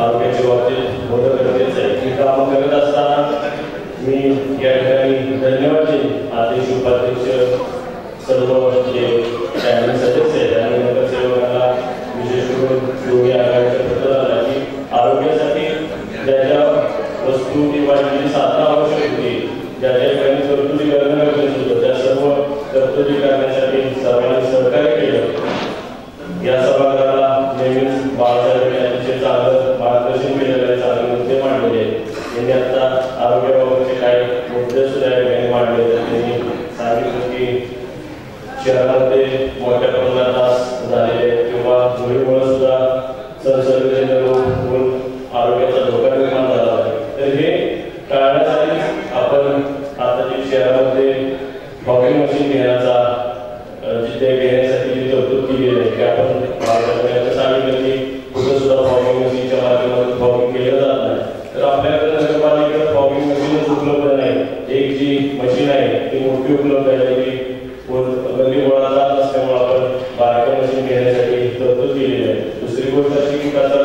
आरोग्याच्या बाबतीत होणं गरजेचं आहे. ही कामं करत असताना मी या ठिकाणी धन्यवाद देईन अध्यक्ष उपाध्यक्ष सर्व जे फॅमिली सदस्य आहेत आणि नगरसेवकांना विशेष करून योगी आघाडीच्या पत्राला की आरोग्यासाठी ज्या ज्या वस्तू किंवा जी साधनं आवश्यक होती ज्या ज्या ठिकाणी तरतुदी करणं गरजेचं होतं त्या सर्व तरतुदी करण्यासाठी सर्वांनी सहकार्य केलं. या सभागृहाला नेहमीच बाळासाहेब यांचे चांगलं मार्गदर्शन केलेलं आहे, चांगले मुद्दे मांडलेले आहेत. त्यांनी आता आरोग्याबाबतचे काही मुद्दे सुद्धा या ठिकाणी मांडले तर त्यांनी सांगितलं की शहरामध्ये मोठ्या प्रमाणात त्रास झालेले किंवा धुळीमुळे सुद्धा संसर्गजन्य रोग होऊन आरोग्याचा धोका निर्माण झाला आहे. तर हे टाळण्यासाठी आपण आता जे शहरामध्ये फॉगिंग मशीन घेण्याचा जिथे घेण्यासाठी जी तरतूद केलेली आहे की आपण सांगितलं की कुठं सुद्धा फॉगिंग मशीनच्या माध्यमातून फॉगिंग केलं जात नाही. तर आपल्याकडे नगरपालिकेला फॉगिंग मशीनच उपलब्ध नाही. एक जी मशीन आहे ती मोठी उपलब्ध आहे ती गल्ली गोळा जात नसल्यामुळे आपण बारक्या मशीन घेण्यासाठी तरतूद केलेली आहे. दुसरी गोष्ट अशी की कचरा